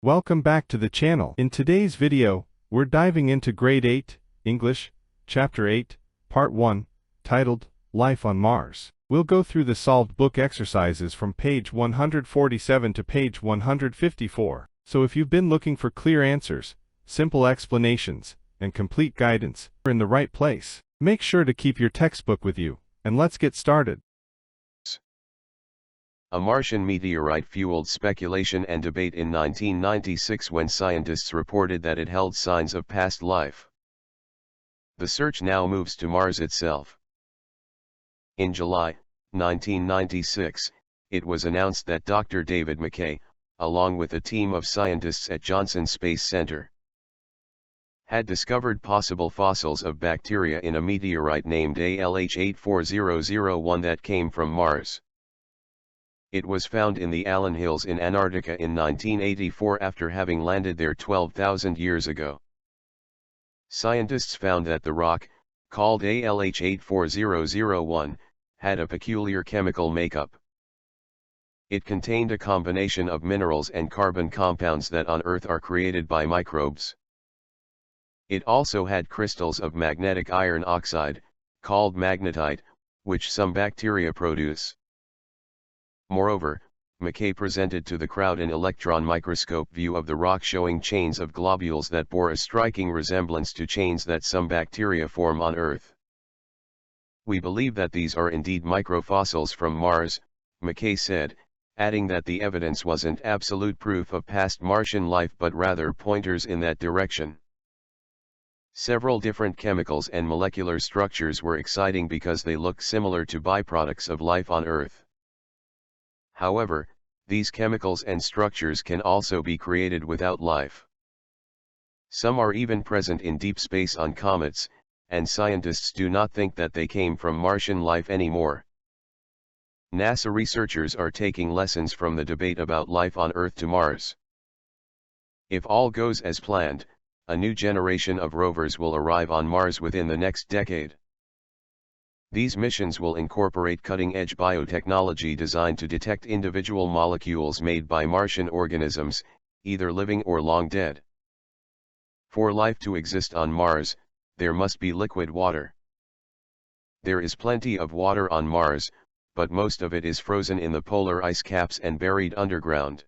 Welcome back to the channel. In today's video, we're diving into Grade 8, English, Chapter 8, Part 1, titled, Life on Mars. We'll go through the solved book exercises from page 147 to page 154. So if you've been looking for clear answers, simple explanations, and complete guidance, you're in the right place. Make sure to keep your textbook with you, and let's get started. A Martian meteorite fueled speculation and debate in 1996 when scientists reported that it held signs of past life. The search now moves to Mars itself. In July 1996, it was announced that Dr. David McKay, along with a team of scientists at Johnson Space Center, had discovered possible fossils of bacteria in a meteorite named ALH84001 that came from Mars. It was found in the Allen Hills in Antarctica in 1984 after having landed there 12,000 years ago. Scientists found that the rock, called ALH84001, had a peculiar chemical makeup. It contained a combination of minerals and carbon compounds that on Earth are created by microbes. It also had crystals of magnetic iron oxide, called magnetite, which some bacteria produce. Moreover, McKay presented to the crowd an electron microscope view of the rock showing chains of globules that bore a striking resemblance to chains that some bacteria form on Earth. "We believe that these are indeed microfossils from Mars," McKay said, adding that the evidence wasn't absolute proof of past Martian life but rather pointers in that direction. Several different chemicals and molecular structures were exciting because they look similar to byproducts of life on Earth. However, these chemicals and structures can also be created without life. Some are even present in deep space on comets, and scientists do not think that they came from Martian life anymore. NASA researchers are taking lessons from the debate about life on Earth to Mars. If all goes as planned, a new generation of rovers will arrive on Mars within the next decade. These missions will incorporate cutting-edge biotechnology designed to detect individual molecules made by Martian organisms, either living or long dead. For life to exist on Mars, there must be liquid water. There is plenty of water on Mars, but most of it is frozen in the polar ice caps and buried underground.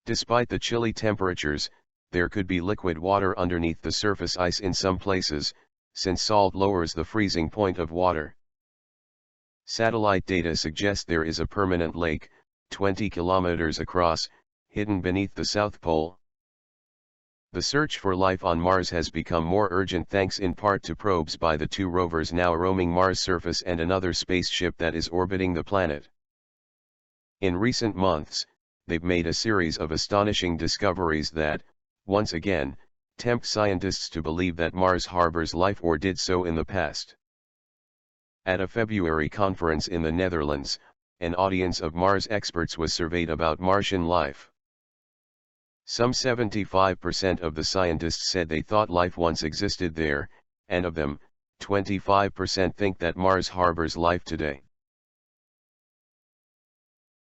Despite the chilly temperatures, there could be liquid water underneath the surface ice in some places, since salt lowers the freezing point of water. Satellite data suggests there is a permanent lake, 20 kilometers across, hidden beneath the South Pole. The search for life on Mars has become more urgent thanks in part to probes by the two rovers now roaming Mars' surface and another spaceship that is orbiting the planet. In recent months, they've made a series of astonishing discoveries that, once again, tempt scientists to believe that Mars harbors life or did so in the past. At a February conference in the Netherlands, an audience of Mars experts was surveyed about Martian life. Some 75% of the scientists said they thought life once existed there, and of them, 25% think that Mars harbors life today.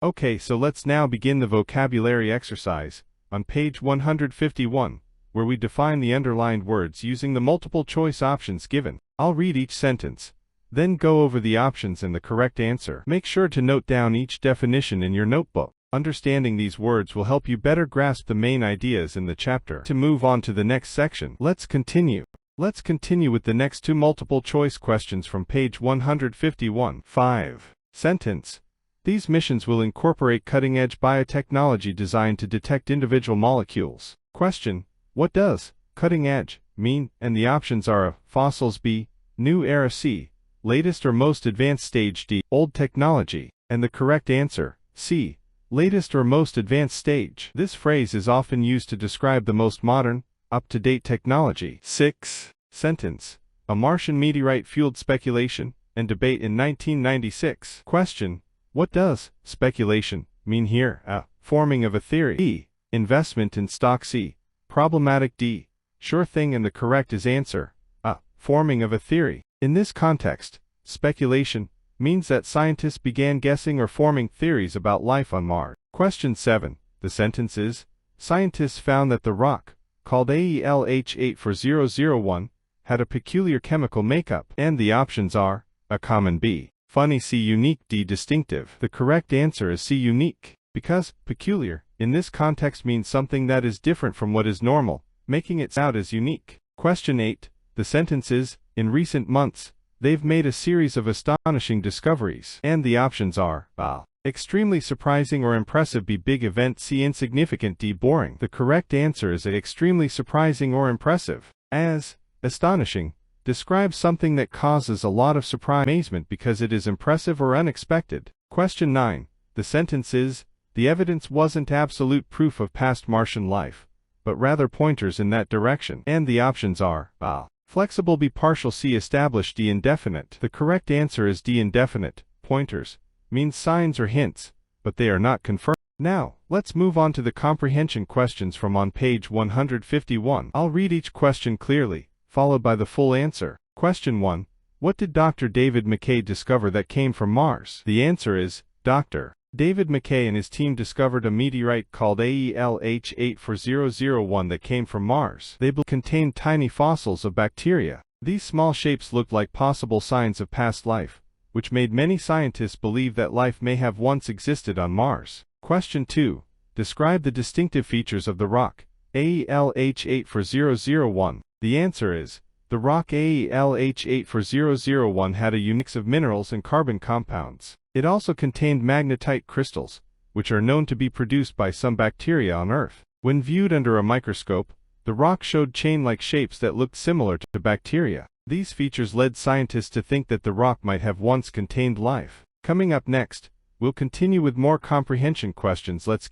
Okay, so let's now begin the vocabulary exercise, on page 151. Where we define the underlined words using the multiple choice options given. I'll read each sentence, then go over the options and the correct answer. Make sure to note down each definition in your notebook. Understanding these words will help you better grasp the main ideas in the chapter. To move on to the next section, let's continue. Let's continue with the next two multiple choice questions from page 151. 5. Sentence. These missions will incorporate cutting-edge biotechnology designed to detect individual molecules. Question. What does cutting edge mean? And the options are fossils B, new era C, latest or most advanced stage D, old technology, and the correct answer, C, latest or most advanced stage. This phrase is often used to describe the most modern, up-to-date technology. 6. Sentence. A Martian meteorite fueled speculation and debate in 1996. Question. What does speculation mean here? A. Forming of a theory. B. Investment in stock. C. Problematic. D. Sure thing. And the correct is answer A. Forming of a theory. In this context, speculation means that scientists began guessing or forming theories about life on Mars. Question 7. The sentence is, Scientists found that the rock, called AELH8401, had a peculiar chemical makeup. And the options are a common B, funny C, unique D, distinctive. The correct answer is C, unique, because peculiar in this context means something that is different from what is normal, making it out as unique. Question 8. The sentence is, in recent months, they've made a series of astonishing discoveries. And the options are A, extremely surprising or impressive, B, big event, C, insignificant, D, boring. The correct answer is A, extremely surprising or impressive. As astonishing describes something that causes a lot of surprise, amazement, because it is impressive or unexpected. Question 9. The sentence is, the evidence wasn't absolute proof of past Martian life, but rather pointers in that direction. And the options are A, flexible, B, partial, C, established, D, indefinite. The correct answer is D, indefinite. Pointers means signs or hints, but they are not confirmed. Now, let's move on to the comprehension questions from on page 151. I'll read each question clearly, followed by the full answer. Question 1. What did Dr. David McKay discover that came from Mars? The answer is, Dr. David McKay and his team discovered a meteorite called AELH8401 that came from Mars. They contained tiny fossils of bacteria. These small shapes looked like possible signs of past life, which made many scientists believe that life may have once existed on Mars. Question 2. Describe the distinctive features of the rock, AELH8401. The answer is, the rock AELH8401 had a unique mix of minerals and carbon compounds. It also contained magnetite crystals, which are known to be produced by some bacteria on Earth. When viewed under a microscope, the rock showed chain-like shapes that looked similar to bacteria. These features led scientists to think that the rock might have once contained life. Coming up next, we'll continue with more comprehension questions. Let's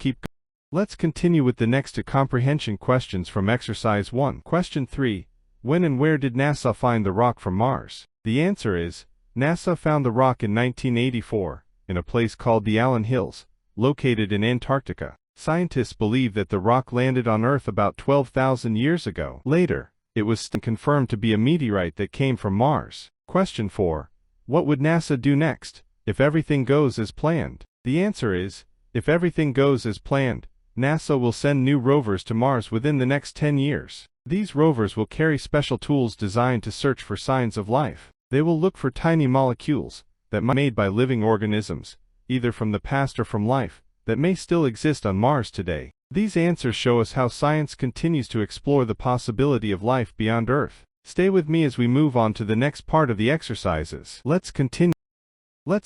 continue with the next comprehension questions from exercise 1. Question 3. When and where did NASA find the rock from Mars? The answer is, NASA found the rock in 1984, in a place called the Allen Hills, located in Antarctica. Scientists believe that the rock landed on Earth about 12,000 years ago. Later, it was confirmed to be a meteorite that came from Mars. Question 4. What would NASA do next, if everything goes as planned? The answer is, if everything goes as planned, NASA will send new rovers to Mars within the next 10 years. These rovers will carry special tools designed to search for signs of life. They will look for tiny molecules that might be made by living organisms, either from the past or from life that may still exist on Mars today. These answers show us how science continues to explore the possibility of life beyond Earth. Stay with me as we move on to the next part of the exercises. Let's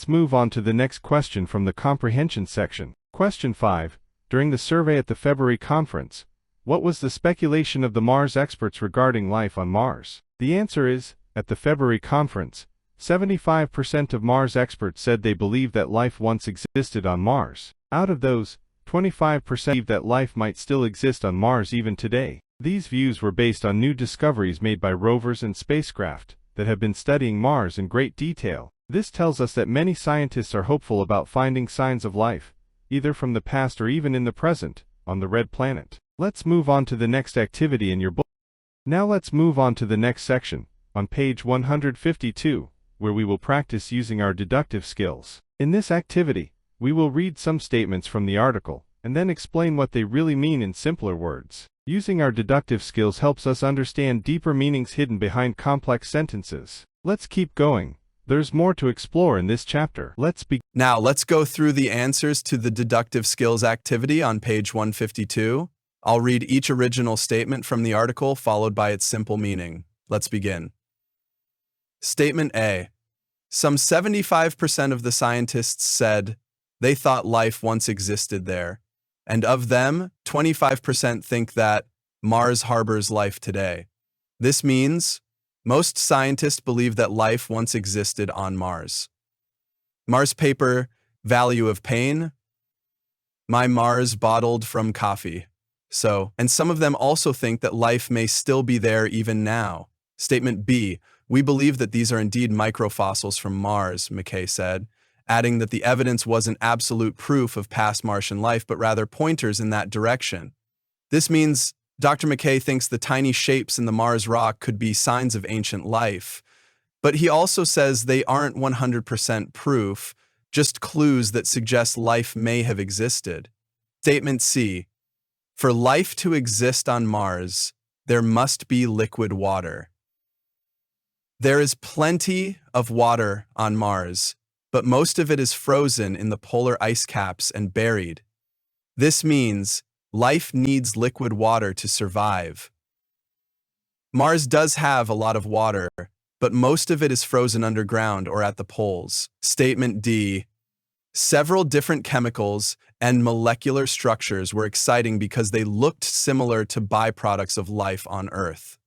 move on to the next question from the comprehension section. Question 5. During the survey at the February conference, what was the speculation of the Mars experts regarding life on Mars? The answer is, at the February conference, 75% of Mars experts said they believed that life once existed on Mars. Out of those, 25% believed that life might still exist on Mars even today. These views were based on new discoveries made by rovers and spacecraft that have been studying Mars in great detail. This tells us that many scientists are hopeful about finding signs of life, either from the past or even in the present, on the red planet. Let's move on to the next activity in your book. Now let's move on to the next section, on page 152, where we will practice using our deductive skills. In this activity, we will read some statements from the article, and then explain what they really mean in simpler words. Using our deductive skills helps us understand deeper meanings hidden behind complex sentences. Let's keep going. There's more to explore in this chapter. Now let's go through the answers to the deductive skills activity on page 152. I'll read each original statement from the article followed by its simple meaning. Let's begin. Statement A. Some 75% of the scientists said they thought life once existed there, and of them, 25% think that Mars harbors life today. This means most scientists believe that life once existed on Mars. Mars paper, value of pain. My Mars bottled from coffee. And some of them also think that life may still be there even now. Statement B. We believe that these are indeed microfossils from Mars, McKay said, adding that the evidence wasn't absolute proof of past Martian life, but rather pointers in that direction. This means Dr. McKay thinks the tiny shapes in the Mars rock could be signs of ancient life, but he also says they aren't 100% proof, just clues that suggest life may have existed. Statement C. For life to exist on Mars, there must be liquid water. There is plenty of water on Mars, but most of it is frozen in the polar ice caps and buried. This means life needs liquid water to survive. Mars does have a lot of water, but most of it is frozen underground or at the poles. Statement D. Several different chemicals and molecular structures were exciting because they looked similar to byproducts of life on Earth.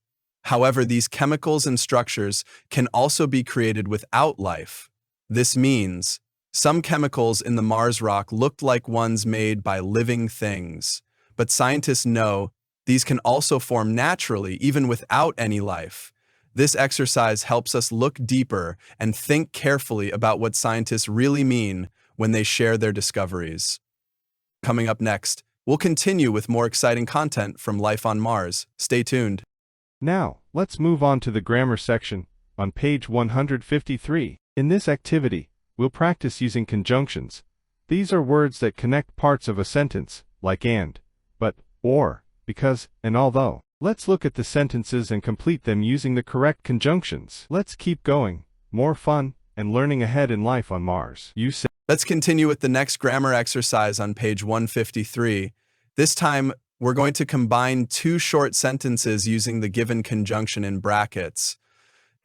However, these chemicals and structures can also be created without life. This means some chemicals in the Mars rock looked like ones made by living things, but scientists know these can also form naturally even without any life. This exercise helps us look deeper and think carefully about what scientists really mean when they share their discoveries. Coming up next, we'll continue with more exciting content from life on Mars. Stay tuned. Now, let's move on to the grammar section on page 153. In this activity, we'll practice using conjunctions. These are words that connect parts of a sentence, like and, but, or, because, and although. Let's look at the sentences and complete them using the correct conjunctions. Let's keep going. More fun and learning ahead in life on Mars. Let's continue with the next grammar exercise on page 153. This time, we're going to combine two short sentences using the given conjunction in brackets.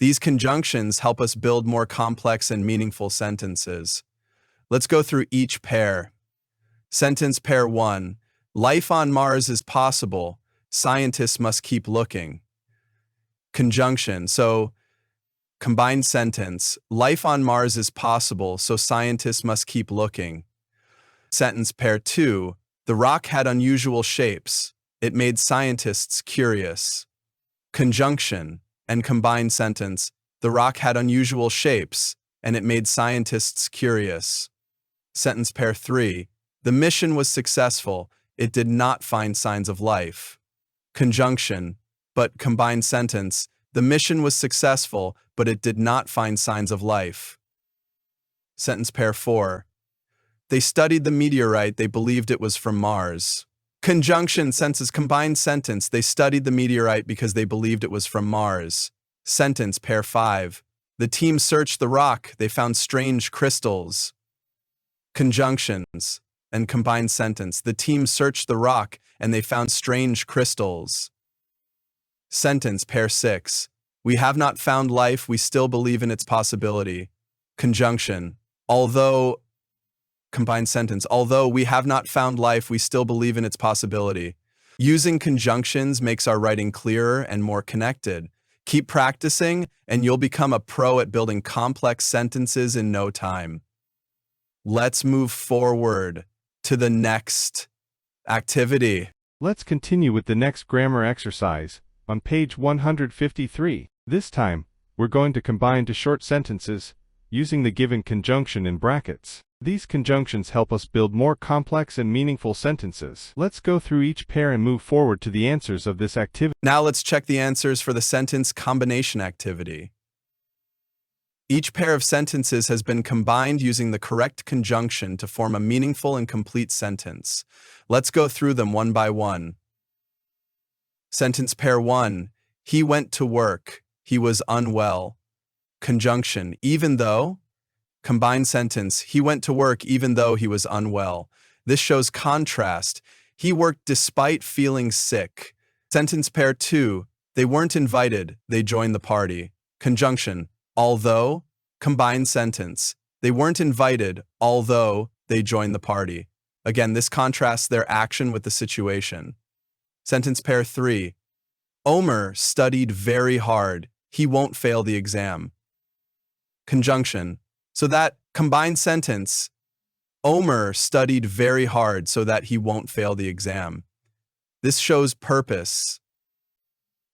These conjunctions help us build more complex and meaningful sentences. Let's go through each pair. Sentence pair 1. Life on Mars is possible. Scientists must keep looking. Conjunction. So, combined sentence. Life on Mars is possible, so scientists must keep looking. Sentence pair 2. The rock had unusual shapes. It made scientists curious. Conjunction and combined sentence. The rock had unusual shapes, and it made scientists curious. Sentence pair 3. The mission was successful. It did not find signs of life. Conjunction, but combined sentence. The mission was successful, but it did not find signs of life. Sentence pair 4. They studied the meteorite. They believed it was from Mars. Conjunction senses combined sentence. They studied the meteorite because they believed it was from Mars. Sentence pair 5. The team searched the rock. They found strange crystals. Conjunctions and combined sentence. The team searched the rock and they found strange crystals. Sentence pair 6. We have not found life. We still believe in its possibility. Conjunction. Although, combined sentence. Although we have not found life, we still believe in its possibility. Using conjunctions makes our writing clearer and more connected. Keep practicing, and you'll become a pro at building complex sentences in no time. Let's move forward to the next activity. Let's continue with the next grammar exercise on page 153. This time, we're going to combine two short sentences using the given conjunction in brackets. These conjunctions help us build more complex and meaningful sentences. Let's go through each pair and move forward to the answers of this activity. Now let's check the answers for the sentence combination activity. Each pair of sentences has been combined using the correct conjunction to form a meaningful and complete sentence. Let's go through them one by one. Sentence pair 1. He went to work. He was unwell. Conjunction. Even though. Combined sentence. He went to work even though he was unwell. This shows contrast. He worked despite feeling sick. Sentence pair 2. They weren't invited. They joined the party. Conjunction. Although. Combined sentence. They weren't invited, although they joined the party. Again, this contrasts their action with the situation. Sentence pair 3. Omer studied very hard. He won't fail the exam. Conjunction. So that combined sentence. Omer studied very hard so that he won't fail the exam. This shows purpose.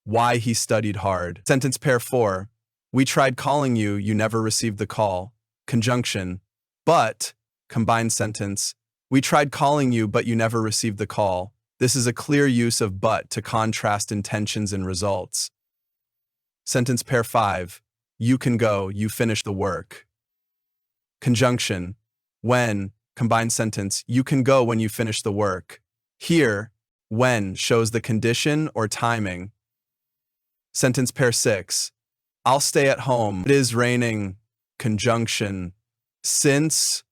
Why he studied hard. Sentence pair 4. We tried calling you, you never received the call. Conjunction. But, combined sentence. We tried calling you, but you never received the call. This is a clear use of but to contrast intentions and results. Sentence pair 5. You can go, you finish the work. Conjunction. When, combined sentence. You can go when you finish the work. Here, When shows the condition or timing. Sentence pair 6. I'll stay at home. It is raining. Conjunction. Since.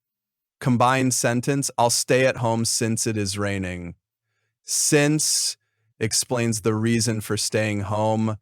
Combined sentence. I'll stay at home since it is raining. Since explains the reason for staying home.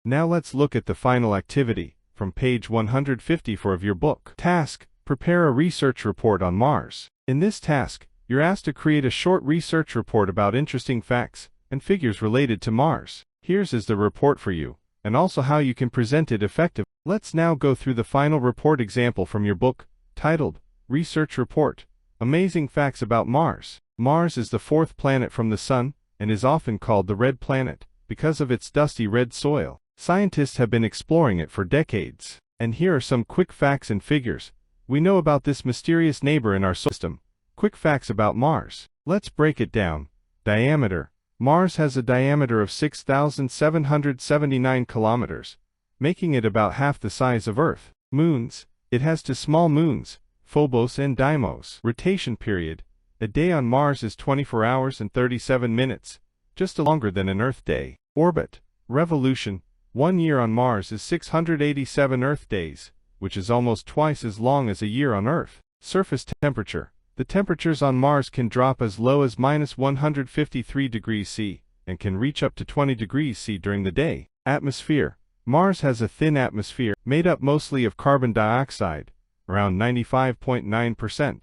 Now let's look at the final activity, from page 154 of your book. Task: prepare a research report on Mars. In this task, you're asked to create a short research report about interesting facts and figures related to Mars. Here's the report for you, and also how you can present it effectively. Let's now go through the final report example from your book, titled, Research Report: Amazing Facts About Mars. Mars is the fourth planet from the Sun, and is often called the Red Planet, because of its dusty red soil. Scientists have been exploring it for decades. And here are some quick facts and figures we know about this mysterious neighbor in our solar system. Quick facts about Mars. Let's break it down. Diameter. Mars has a diameter of 6,779 kilometers, making it about half the size of Earth. Moons. It has two small moons, Phobos and Deimos. Rotation period. A day on Mars is 24 hours and 37 minutes, just longer than an Earth day. Orbit. Revolution. 1 year on Mars is 687 Earth days, which is almost twice as long as a year on Earth. Surface temperature. The temperatures on Mars can drop as low as -153 degrees C, and can reach up to 20 degrees C during the day. Atmosphere. Mars has a thin atmosphere, made up mostly of carbon dioxide, around 95.9%.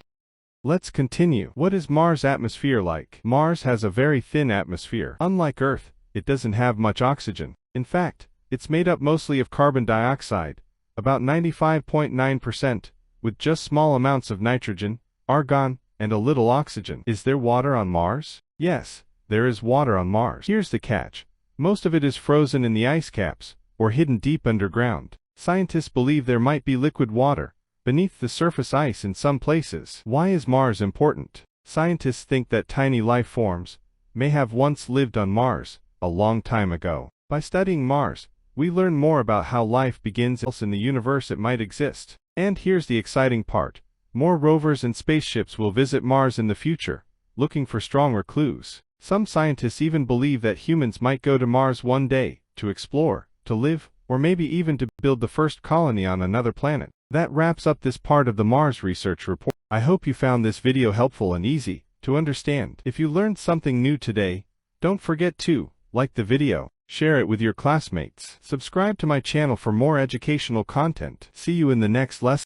Let's continue. What is Mars' atmosphere like? Mars has a very thin atmosphere. Unlike Earth, it doesn't have much oxygen. In fact, it's made up mostly of carbon dioxide, about 95.9%, with just small amounts of nitrogen, argon, and a little oxygen. Is there water on Mars? Yes, there is water on Mars. Here's the catch. Most of it is frozen in the ice caps, or hidden deep underground. Scientists believe there might be liquid water beneath the surface ice in some places. Why is Mars important? Scientists think that tiny life forms may have once lived on Mars, a long time ago. By studying Mars, we learn more about how life begins else in the universe it might exist. And here's the exciting part. More rovers and spaceships will visit Mars in the future, looking for stronger clues. Some scientists even believe that humans might go to Mars one day, to explore, to live, or maybe even to build the first colony on another planet. That wraps up this part of the Mars research report. I hope you found this video helpful and easy to understand. If you learned something new today, don't forget to like the video, share it with your classmates, subscribe to my channel for more educational content. See you in the next lesson.